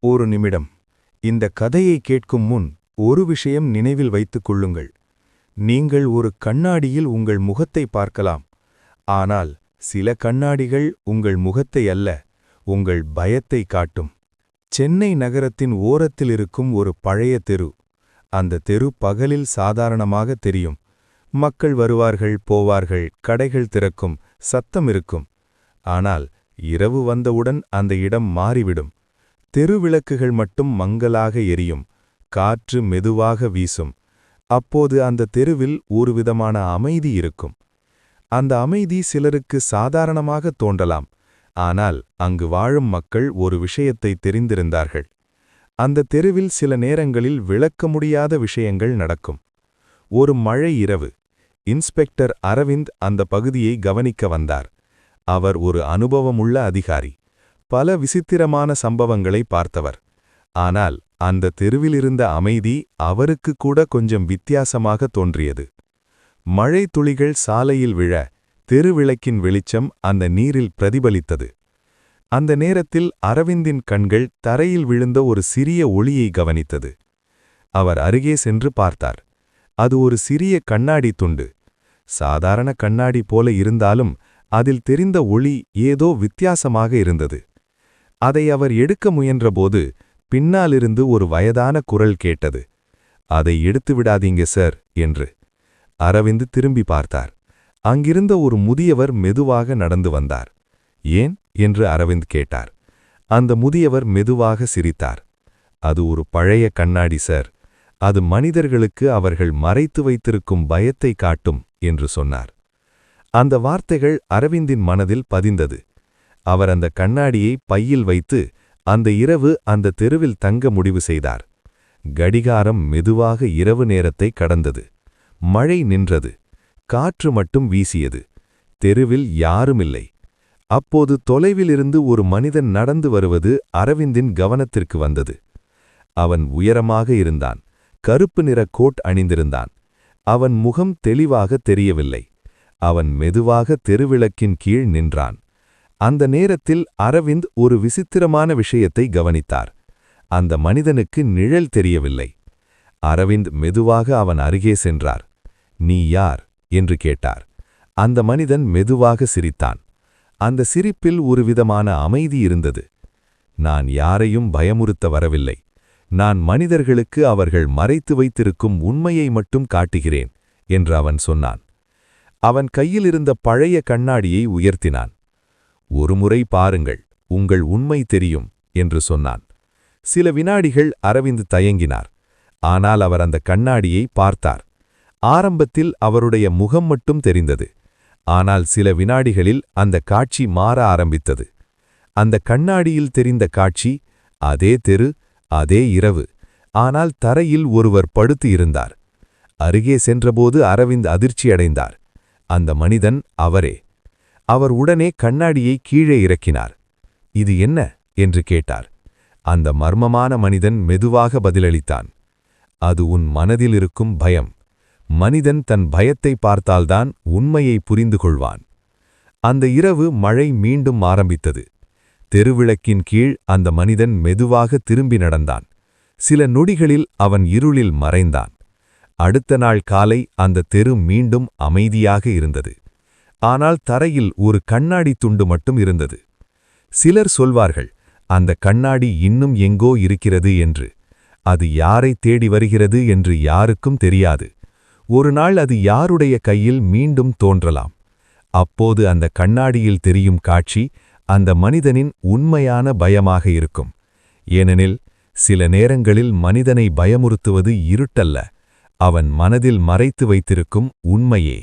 ஒரு நிமிடம். இந்த கதையை கேட்கும் முன் ஒரு விஷயம் நினைவில் வைத்துக் கொள்ளுங்கள். நீங்கள் ஒரு கண்ணாடியில் உங்கள் முகத்தை பார்க்கலாம். ஆனால் சில கண்ணாடிகள் உங்கள் முகத்தை அல்ல, உங்கள் பயத்தை காட்டும். சென்னை நகரத்தின் ஓரத்தில் இருக்கும் ஒரு பழைய தெரு. அந்த தெரு பகலில் சாதாரணமாக தெரியும். மக்கள் வருவார்கள், போவார்கள், கடைகள் திறக்கும், சத்தம் இருக்கும். ஆனால் இரவு வந்தவுடன் அந்த இடம் மாறிவிடும். தெருவிளக்குகள் மட்டும் மங்கலாக எரியும். காற்று மெதுவாக வீசும். அப்போது அந்த தெருவில் ஒருவிதமான அமைதி இருக்கும். அந்த அமைதி சிலருக்கு சாதாரணமாக தோன்றலாம். ஆனால் அங்கு வாழும் மக்கள் ஒரு விஷயத்தை தெரிந்திருந்தார்கள். அந்த தெருவில் சில நேரங்களில் விளக்க முடியாத விஷயங்கள் நடக்கும். ஒரு மழை இரவு. இன்ஸ்பெக்டர் அரவிந்த் அந்த பகுதியை கவனிக்க வந்தார். அவர் ஒரு அனுபவமுள்ள அதிகாரி. பல விசித்திரமான சம்பவங்களை பார்த்தவர். ஆனால் அந்த தெருவிலிருந்த அமைதி அவருக்கு கூட கொஞ்சம் வித்தியாசமாக தோன்றியது. மழை துளிகள் சாலையில் விழ, தெருவிளக்கின் வெளிச்சம் அந்த நீரில் பிரதிபலித்தது. அந்த நேரத்தில் அரவிந்தின் கண்கள் தரையில் விழுந்த ஒரு சிறிய ஒளியை கவனித்தது. அவர் அருகே சென்று பார்த்தார். அது ஒரு சிறிய கண்ணாடி துண்டு. சாதாரண கண்ணாடி போல இருந்தாலும் அதில் தெரிந்த ஒளி ஏதோ வித்தியாசமாக இருந்தது. அதை அவர் எடுக்க முயன்றபோது பின்னாலிருந்து ஒரு வயதான குரல் கேட்டது. அதை எடுத்து விடாதீங்க சார் என்று. அரவிந்த் திரும்பி பார்த்தார். அங்கிருந்த ஒரு முதியவர் மெதுவாக நடந்து வந்தார். ஏன் என்று அரவிந்த் கேட்டார். அந்த முதியவர் மெதுவாக சிரித்தார். அது ஒரு பழைய கண்ணாடி சார். அது மனிதர்களுக்கு அவர்கள் மறைத்து வைத்திருக்கும் பயத்தை காட்டும் என்று சொன்னார். அந்த வார்த்தைகள் அரவிந்தின் மனதில் பதிந்தது. அவர் அந்த கண்ணாடியை பையில் வைத்து அந்த இரவு அந்த தெருவில் தங்க முடிவு செய்தார். கடிகாரம் மெதுவாக இரவு நேரத்தை கடந்தது. மழை நின்றது. காற்று மட்டும் வீசியது. தெருவில் யாருமில்லை. அப்போது தொலைவிலிருந்து ஒரு மனிதன் நடந்து வருவது அரவிந்தின் கவனத்திற்கு வந்தது. அவன் உயரமாக இருந்தான். கருப்பு நிற கோட் அணிந்திருந்தான். அவன் முகம் தெளிவாக தெரியவில்லை. அவன் மெதுவாக தெருவிளக்கின் கீழ் நின்றான். அந்த நேரத்தில் அரவிந்த் ஒரு விசித்திரமான விஷயத்தை கவனித்தார். அந்த மனிதனுக்கு நிழல் தெரியவில்லை. அரவிந்த் மெதுவாக அவன் அருகே சென்றார். நீ யார் என்று கேட்டார். அந்த மனிதன் மெதுவாக சிரித்தான். அந்த சிரிப்பில் ஒருவிதமான அமைதி இருந்தது. நான் யாரையும் பயமுறுத்த வரவில்லை. நான் மனிதர்களுக்கு அவர்கள் மறைத்து வைத்திருக்கும் உண்மையை மட்டும் காட்டுகிறேன் என்று அவன் சொன்னான். அவன் கையில் இருந்த பழைய கண்ணாடியை உயர்த்தினான். ஒருமுறை பாருங்கள், உங்கள் உண்மை தெரியும் என்று சொன்னான். சில வினாடிகள் அரவிந்த் தயங்கினார். ஆனால் அவர் அந்த கண்ணாடியை பார்த்தார். ஆரம்பத்தில் அவருடைய முகம் மட்டும் தெரிந்தது. ஆனால் சில வினாடிகளில் அந்த காட்சி மாற ஆரம்பித்தது. அந்த கண்ணாடியில் தெரிந்த காட்சி அதே தெரு, அதே இரவு. ஆனால் தரையில் ஒருவர் படுத்து இருந்தார். அருகே சென்றபோது அரவிந்த் அதிர்ச்சியடைந்தார். அந்த மனிதன் அவரே. அவர் உடனே கண்ணாடியை கீழே இறக்கினார். இது என்ன என்று கேட்டார். அந்த மர்மமான மனிதன் மெதுவாக பதிலளித்தான். அது உன் மனதில் இருக்கும் பயம். மனிதன் தன் பயத்தை பார்த்தால்தான் உண்மையை புரிந்து கொள்வான். அந்த இரவு மழை மீண்டும் ஆரம்பித்தது. தெருவிளக்கின் கீழ் அந்த மனிதன் மெதுவாக திரும்பி நடந்தான். சில நொடிகளில் அவன் இருளில் மறைந்தான். அடுத்த நாள் காலை அந்த தெரு மீண்டும் அமைதியாக இருந்தது. ஆனால் தரையில் ஒரு கண்ணாடி துண்டு மட்டும் இருந்தது. சிலர் சொல்வார்கள், அந்த கண்ணாடி இன்னும் எங்கோ இருக்கிறது என்று. அது யாரை தேடி வருகிறது என்று யாருக்கும் தெரியாது. ஒரு நாள் அது யாருடைய கையில் மீண்டும் தோன்றலாம். அப்போது அந்த கண்ணாடியில் தெரியும் காட்சி அந்த மனிதனின் உண்மையான பயமாக இருக்கும். ஏனெனில் சில நேரங்களில் மனிதனை பயமுறுத்துவது இருட்டல்ல, அவன் மனதில் மறைத்து வைத்திருக்கும் உண்மையே.